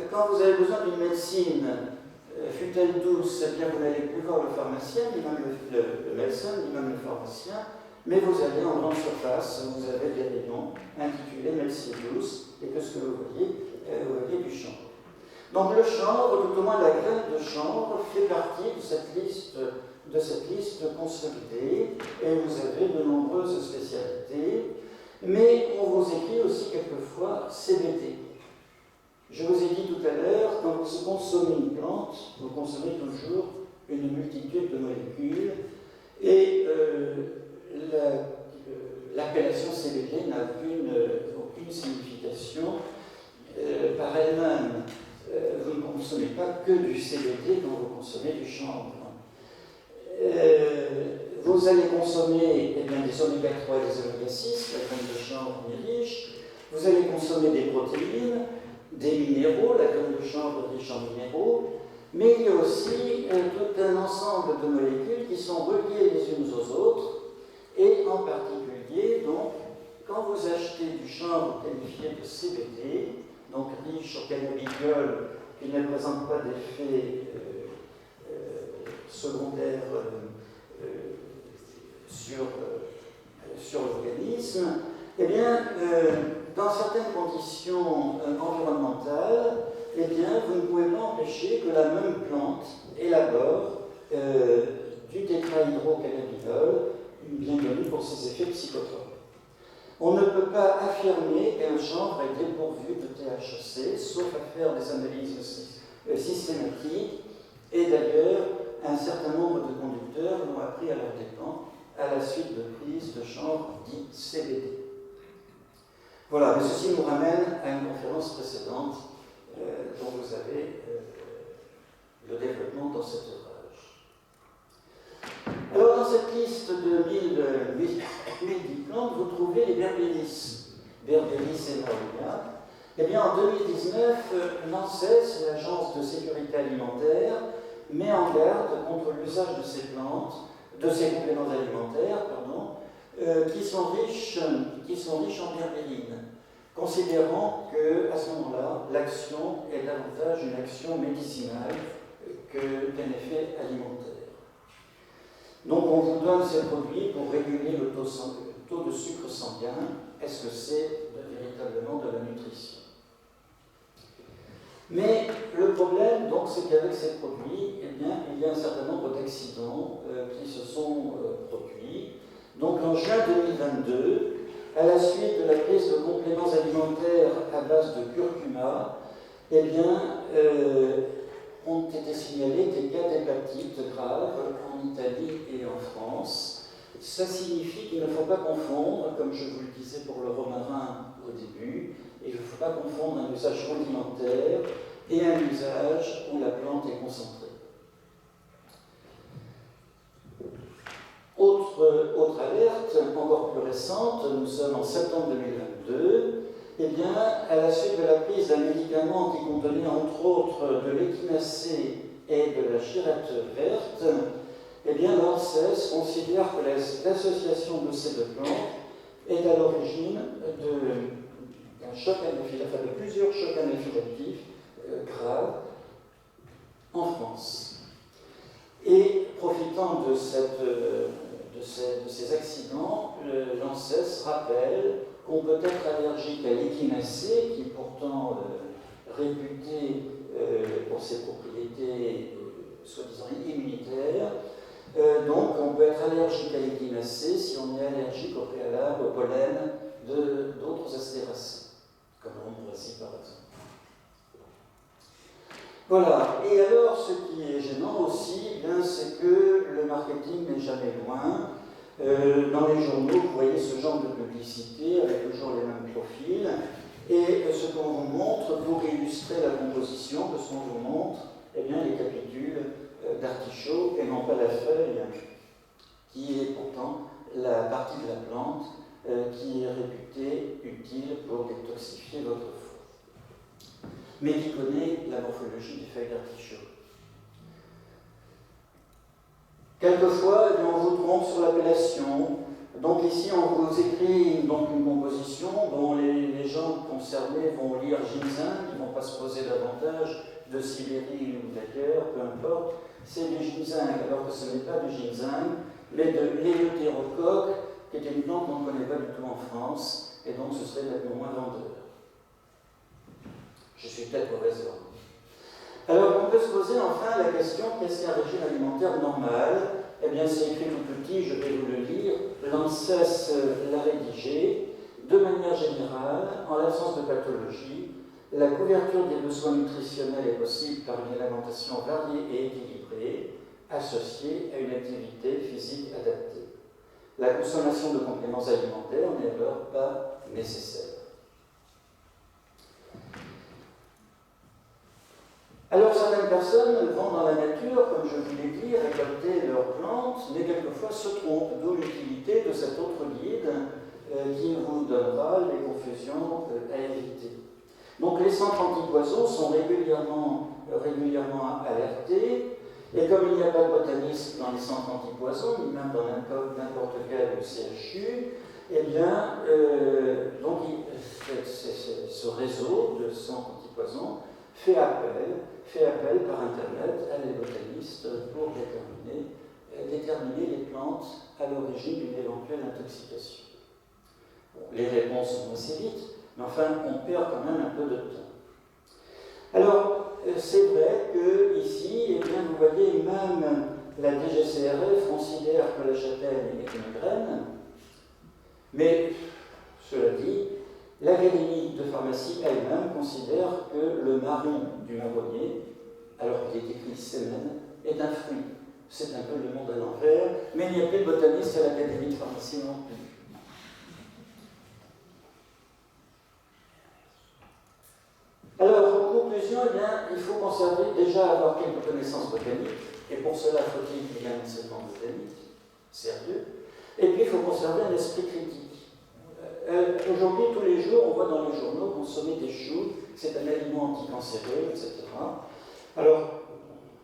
quand vous avez besoin d'une médecine, fut-elle douce, eh bien, vous n'allez plus voir le pharmacien, ni même le médecin, ni même le pharmacien, mais vous allez en grande surface, vous avez des rayons intitulés médecine douce, et que ce que vous voyez du chanvre. Donc le chanvre, tout au moins la graine de chanvre, fait partie de cette liste consolidée, et vous avez de nombreuses spécialités, mais on vous écrit aussi quelquefois CBD. Je vous ai dit tout à l'heure, quand vous consommez une plante, vous consommez toujours une multitude de molécules, et l'appellation CBD n'a aucune signification par elle-même. Vous ne consommez pas que du CBD quand vous consommez du chanvre. Vous allez consommer des oméga 3 et des oméga 6, la graine de chanvre est riche. Vous allez consommer des protéines, des minéraux, la graine de chanvre riche en minéraux, mais il y a aussi tout un ensemble de molécules qui sont reliées les unes aux autres, et en particulier, donc, quand vous achetez du chanvre qualifié de CBD, donc riche au cannabidiol, qui ne présente pas d'effet secondaire sur l'organisme, eh bien, dans certaines conditions environnementales, eh bien, vous ne pouvez pas empêcher que la même plante élabore du tétrahydrocannabinol, bien connu pour ses effets psychotropes. On ne peut pas affirmer qu'un chanvre est dépourvu de THC, sauf à faire des analyses systématiques, et d'ailleurs, un certain nombre de conducteurs l'ont appris à leurs dépens à la suite de prises de chanvre dit CBD. Voilà, mais ceci nous ramène à une conférence précédente dont vous avez le développement dans cet ouvrage. Alors, dans cette liste de 1010 plantes, vous trouvez les Berberis et Maria. Eh bien, en 2019, l'ANSES, l'Agence de sécurité alimentaire, met en garde contre l'usage de ces plantes, de ces compléments alimentaires, qui sont riches en berbérine, considérant qu'à ce moment-là, l'action est davantage une action médicinale qu'un effet alimentaire. Donc on vous donne ces produits pour réguler le taux de sucre sanguin. Est-ce que c'est véritablement de la nutrition? Mais le problème, donc, c'est qu'avec ces produits, eh bien, il y a un certain nombre d'accidents qui se sont produits. Donc en juin 2022, à la suite de la prise de compléments alimentaires à base de curcuma, eh bien, ont été signalés des cas d'hépatite grave en Italie et en France. Ça signifie qu'il ne faut pas confondre, comme je vous le disais pour le romarin au début, il ne faut pas confondre un usage condimentaire et un usage où la plante est concentrée. Autre alerte, encore plus récente, nous sommes en septembre 2022, eh bien, à la suite de la prise d'un médicament qui contenait entre autres de l'échinacée et de la chirate verte, eh bien, l'ANSES considère que l'association de ces deux plantes est à l'origine d'un choc anaphylaxie, enfin de plusieurs chocs anaphylactifs graves en France. Et profitant de ces accidents, l'ANSES rappelle qu'on peut être allergique à l'échinacée, qui est pourtant réputée pour ses propriétés soi-disant immunitaires. Donc on peut être allergique à l'échinacée si on est allergique au préalable au pollen d'autres astéracées, comme l'ambroisie par exemple. Voilà, et alors ce qui est gênant aussi, c'est que le marketing n'est jamais loin. Dans les journaux, vous voyez ce genre de publicité avec toujours les mêmes profils. Et ce qu'on vous montre, pour illustrer la composition de ce qu'on vous montre, eh bien, les capitules d'artichaut et non pas la feuille, qui est pourtant la partie de la plante qui est réputée utile pour détoxifier votre foie. Mais qui connaît la morphologie des feuilles d'artichaut. Quelquefois, eh bien, on vous trompe sur l'appellation. Donc ici, on vous écrit donc, une composition dont les gens concernés vont lire ginseng, ils ne vont pas se poser davantage de Sibérie ou d'ailleurs, peu importe. C'est du ginseng, alors que ce n'est pas du ginseng, mais de l'éleutérocoque, qui est une plante qu'on ne connaît pas du tout en France, et donc ce serait nettement moins vendeur. Je suis peut-être mauvaise langue. Alors, on peut se poser enfin la question, qu'est-ce qu'un régime alimentaire normal? Eh bien, c'est écrit tout petit, je vais vous le lire. L'ANSES l'a rédigé. De manière générale, en l'absence de pathologie, la couverture des besoins nutritionnels est possible par une alimentation variée et équilibrée, associée à une activité physique adaptée. La consommation de compléments alimentaires n'est alors pas nécessaire. Alors, certaines personnes vont dans la nature, comme je vous l'ai dit, récolter leurs plantes, mais quelquefois se trompent, d'où l'utilité de cet autre guide qui vous donnera les confusions à éviter. Donc les centres antipoison sont régulièrement alertés, et comme il n'y a pas de botanistes dans les centres antipoison, ni même dans n'importe quel CHU, eh bien, ce réseau de centres antipoison fait appel par Internet à des botanistes pour déterminer les plantes à l'origine d'une éventuelle intoxication. Bon, les réponses sont assez vite, mais enfin, on perd quand même un peu de temps. Alors, c'est vrai que ici, eh bien, vous voyez, même la DGCRF considère que la châtaigne est une graine, mais, cela dit, l'Académie de pharmacie elle-même considère que le marron du marronnier, alors qu'il est écrit sémène, est un fruit. C'est un peu le monde à l'envers, mais il n'y a plus de botanistes à l'Académie de pharmacie non plus. Alors, en conclusion, eh bien, il faut déjà avoir quelques connaissances botaniques, et pour cela, faut-il qu'il y ait un enseignement botanique sérieux, et puis il faut conserver un esprit critique. Aujourd'hui, tous les jours, on voit dans les journaux consommer des choux, c'est un aliment anticancéreux, etc. Alors,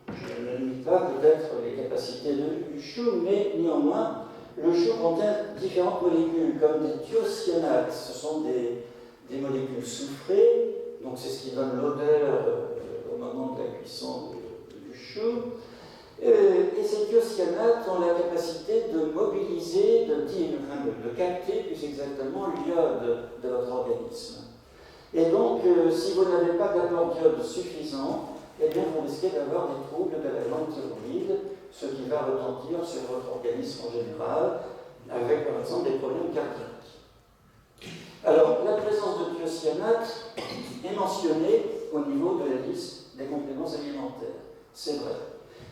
je ne nie pas peut-être les capacités du chou, mais néanmoins, le chou contient différentes molécules, comme des thiocyanates. Ce sont des molécules soufrées, donc c'est ce qui donne l'odeur au moment de la cuisson du chou. Et ces thiocyanates ont la capacité de mobiliser, de capter plus exactement l'iode de votre organisme. Et donc, si vous n'avez pas d'apport d'iode suffisant, eh bien, vous risquez d'avoir des troubles de la glande thyroïde, ce qui va retentir sur votre organisme en général, avec par exemple des problèmes cardiaques. Alors, la présence de thiocyanates est mentionnée au niveau de la liste des compléments alimentaires. C'est vrai.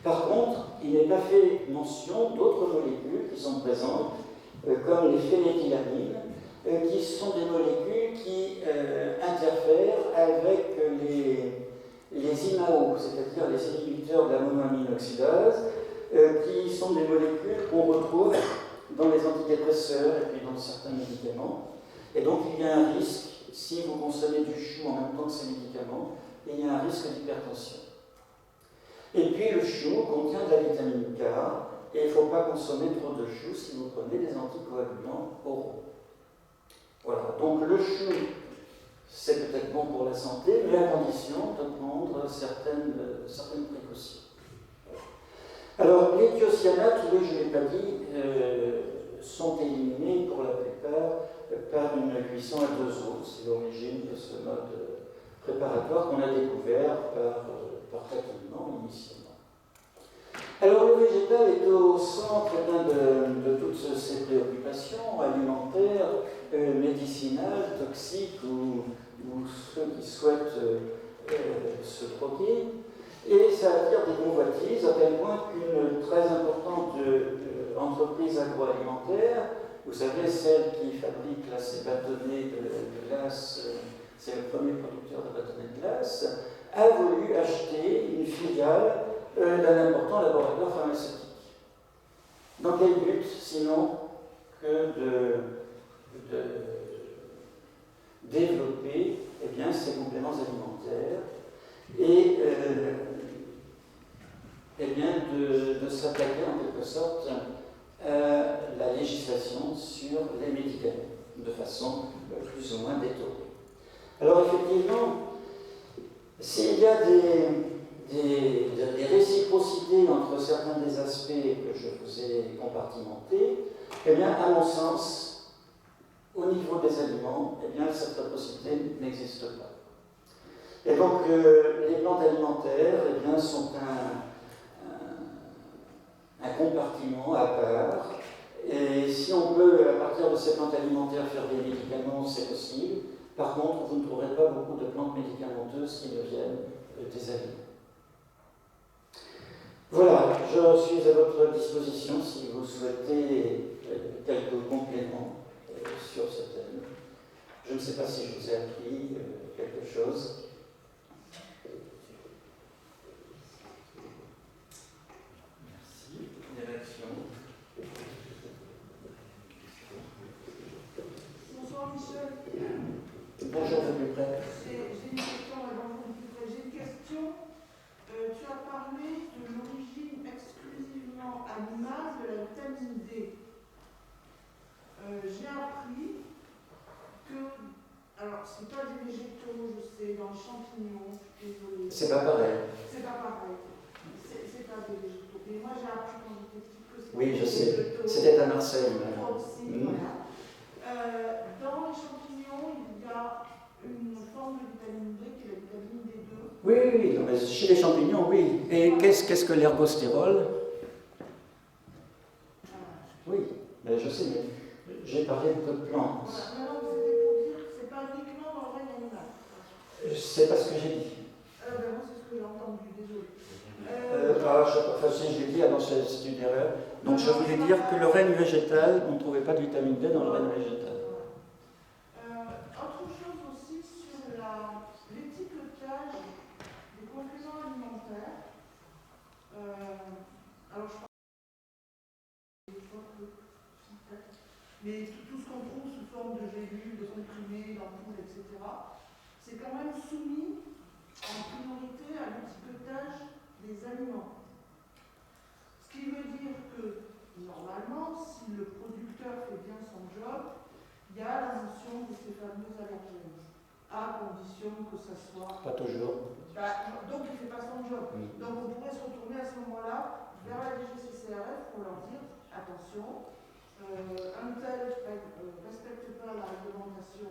Par contre, il n'est pas fait mention d'autres molécules qui sont présentes, comme les phényléthylamines, qui sont des molécules qui interfèrent avec les IMAO, c'est-à-dire les inhibiteurs de la monoamine oxydase, qui sont des molécules qu'on retrouve dans les antidépresseurs et puis dans certains médicaments. Et donc, il y a un risque, si vous consommez du chou en même temps que ces médicaments, il y a un risque d'hypertension. Et puis le chou contient de la vitamine K, et il ne faut pas consommer trop de chou si vous prenez des anticoagulants oraux. Voilà, donc le chou, c'est peut-être bon pour la santé, mais à condition de prendre certaines précautions. Alors, les thiocyanates, oui, je ne l'ai pas dit, sont éliminés pour la plupart par une cuisson à 2 eaux. C'est l'origine de ce mode préparatoire qu'on a découvert par tâtonnement initialement. Alors le végétal est au centre de toutes ces préoccupations alimentaires, médicinales, toxiques ou ceux qui souhaitent se droguer. Et ça attire des convoitises à tel point qu'une très importante entreprise agroalimentaire, vous savez, celle qui fabrique là, ces bâtonnets de glace, c'est le premier producteur de bâtonnets de glace, a voulu acheter une filiale d'un important laboratoire pharmaceutique. Dans quel but, sinon, que de développer ces compléments alimentaires et de s'attaquer en quelque sorte à la législation sur les médicaments, de façon plus ou moins détournée. Alors effectivement, s'il y a des réciprocités entre certains des aspects que je vous ai compartimentés, eh bien, à mon sens, au niveau des aliments, eh bien, cette réciprocité n'existe pas. Et donc, les plantes alimentaires eh bien, sont un compartiment à part. Et si on peut, à partir de ces plantes alimentaires, faire des médicaments, c'est possible. Par contre, vous ne trouverez pas beaucoup de plantes médicamenteuses qui deviennent des aliments. Voilà, je suis à votre disposition si vous souhaitez quelques compléments sur ce thème. Je ne sais pas si je vous ai appris quelque chose. Merci. Des réactions? Bonsoir Michel. Bonjour, vous êtes prêt? J'ai une dans les champignons, désolé. C'est pas pareil. C'est pas pareil. C'est pas des végétaux. Et moi j'ai appris quand j'étais petite que c'était. Oui, je sais. C'était à Marseille. Voilà. Dans les champignons, il y a une forme de vitamine D qui est la vitamine D2. Oui, oui, oui. Non, mais chez les champignons, oui. Et qu'est-ce que l'ergostérol? Oui, mais je sais, mais j'ai parlé de plantes. Voilà, non, c'était pour dire que c'est pas uniquement dans le règne animal. C'est pas ce que j'ai dit. Ben moi, c'est ce que j'ai entendu, désolé. Si je l'ai dit, alors c'est une erreur. Donc je voulais dire que le règne végétal, on ne trouvait pas de vitamine D dans le règne végétal. Autre chose aussi sur l'étiquetage des compléments alimentaires. Alors je mais tout ce qu'on trouve sous forme de gélules, de comprimés, d'ampoules, etc., c'est quand même soumis en priorité à l'étiquetage des aliments. Ce qui veut dire que, normalement, si le producteur fait bien son job, il y a la mention de ces fameux allergènes, à condition que ça soit... Pas toujours. Donc il ne fait pas son job. Donc on pourrait se retourner à ce moment-là vers la DGCCRF pour leur dire, attention, un tel ne respecte pas la réglementation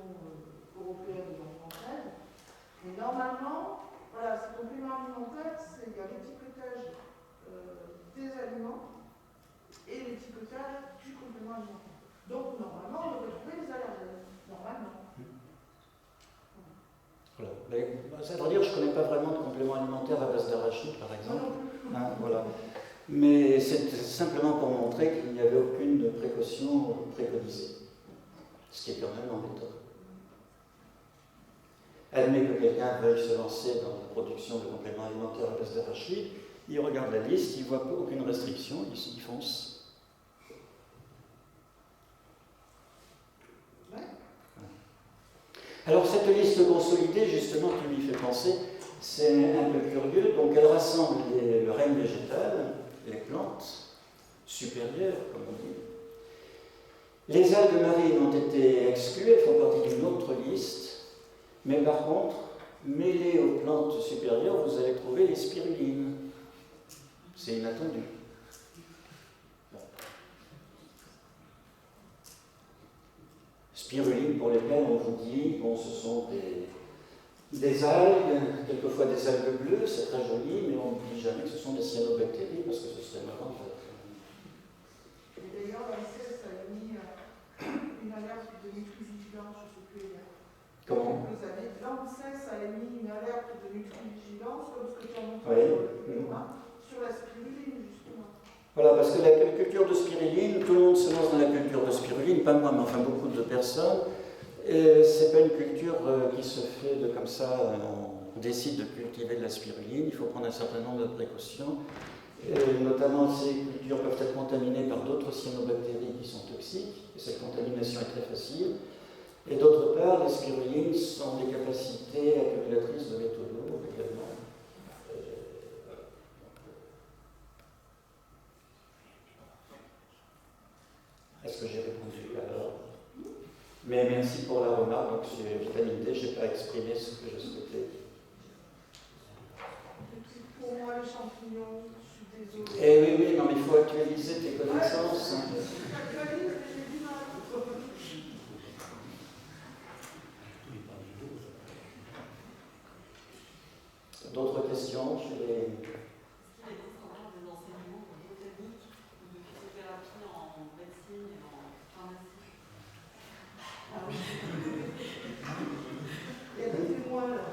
européenne ou française, mais normalement, voilà, ces compléments alimentaires, il y a l'étiquetage des aliments et l'étiquetage du complément alimentaire. Donc normalement, on devrait trouver les allergènes, normalement. Voilà. Ça veut dire que je ne connais pas vraiment de compléments alimentaires à base d'arachide, par exemple. Voilà. Mais c'est simplement pour montrer qu'il n'y avait aucune précaution préconisée. Ce qui est quand même embêtant. Admet que quelqu'un veuille se lancer dans la production de compléments alimentaires à base d'arachide, il regarde la liste, il ne voit aucune restriction, il fonce. Alors cette liste consolidée, justement, qui lui fait penser, c'est un peu curieux. Donc elle rassemble le règne végétal, les plantes supérieures, comme on dit. Les algues marines ont été exclues, elles font partie d'une autre liste, mais par contre, mêlées aux plantes supérieures, vous allez trouver les spirulines. C'est inattendu. Spirulines pour lesquelles on vous dit, bon, ce sont des algues, quelquefois des algues bleues, c'est très joli, mais on ne dit jamais que ce sont des cyanobactéries, parce que ce serait marrant. Et d'ailleurs, l'ANSES a mis une alerte de nutri-vigilance, je ne sais plus hier. Comment? L'ANSES a émis une alerte de nutri-vigilance, comme ce que tu as montré sur la spiruline, justement. Voilà, parce que la culture de spiruline, tout le monde se lance dans la culture de spiruline, pas moi, mais enfin beaucoup de personnes. C'est pas une culture qui se fait comme ça, on décide de cultiver de la spiruline, il faut prendre un certain nombre de précautions. Notamment, ces cultures peuvent être contaminées par d'autres cyanobactéries qui sont toxiques, et cette contamination est très facile. Et d'autre part, les spirulines ont des capacités accumulatrices de métaux lourds également. Est-ce que j'ai répondu alors? Mais merci pour la remarque. Donc, sur vitamine D, je n'ai pas exprimé ce que je souhaitais. Pour moi, les champignons, je suis désolée. Eh oui, oui, non, mais il faut actualiser tes connaissances. J'actualise, mais j'ai du mal. D'autres questions chez les... Est-ce qu'il existe encore des enseignements en botanique ou de physiothérapie en médecine et en pharmacie? Ah oui. Il y a des témoins là.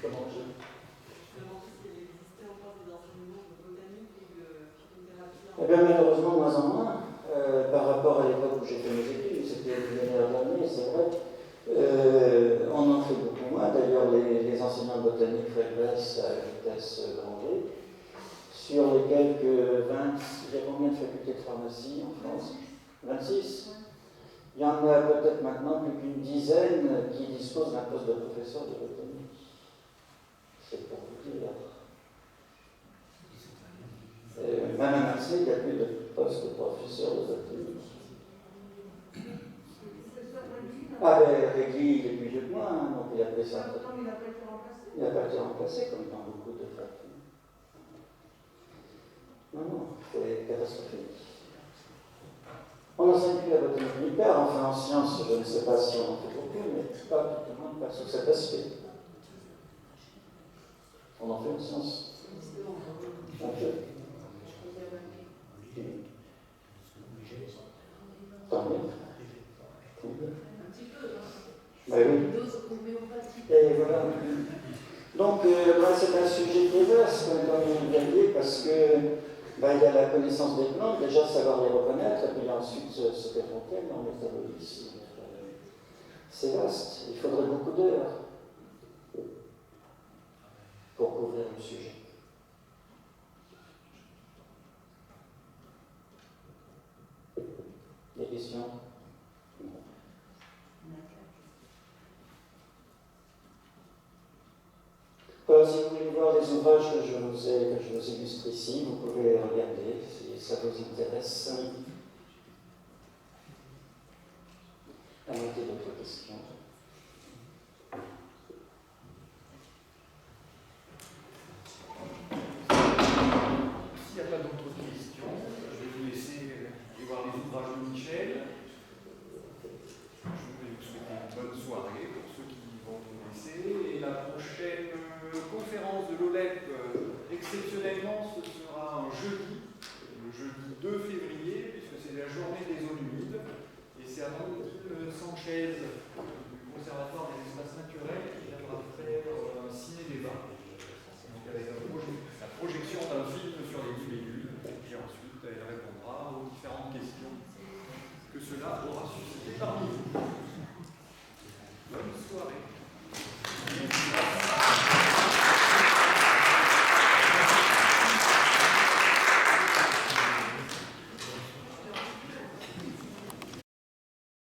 Comment je... Je me demande s'il existait encore des enseignements de botanique ou de physiothérapie en... Eh bien, malheureusement, moins en moins. Par rapport à l'époque où j'ai fait mes études, c'était les dernières années, c'est vrai. On en fait beaucoup moins. D'ailleurs, les enseignants botaniques régressent à vitesse grand V. Sur les quelques 20, il y a combien de facultés de pharmacie en France? 26. Il y en a peut-être maintenant plus qu'une dizaine qui disposent d'un poste de professeur de botanique. C'est pour vous dire. Même à Marseille, il n'y a plus de poste de professeur de botanique. Ah ben, Régli, il est plus vieux que moi, hein, donc il a pris ça. Non, il n'a pas été remplacé. Il n'a pas été remplacé comme dans beaucoup de faits. Non, c'est catastrophique. On n'enseigne plus la botanique nucléaire, enfin en sciences, je ne sais pas si on en fait beaucoup, mais pas tout le monde passe sous cet aspect. On en fait en sciences. Un peu. Tant mieux. Un petit peu, hein. Bah oui. Et voilà. Donc, c'est un sujet qui est vaste, comme vous voyez, parce que il y a la connaissance des plantes, déjà savoir les reconnaître, et puis ensuite se confronter dans le métabolisme. C'est vaste, il faudrait beaucoup d'heures pour couvrir le sujet. Des questions? Alors, si vous voulez voir les ouvrages que je vous illustre ici, vous pouvez les regarder si ça vous intéresse. À noter d'autres questions. S'il n'y a pas d'autres questions, je vais vous laisser aller voir les ouvrages de Michel. Je vais vous souhaiter une bonne soirée pour ceux qui vont vous laisser. Et la prochaine conférence de l'OLEP, exceptionnellement, ce sera un jeudi, le jeudi 2 février, puisque c'est la journée des zones humides. Et c'est à Montil Sanchez, du Conservatoire des espaces naturels.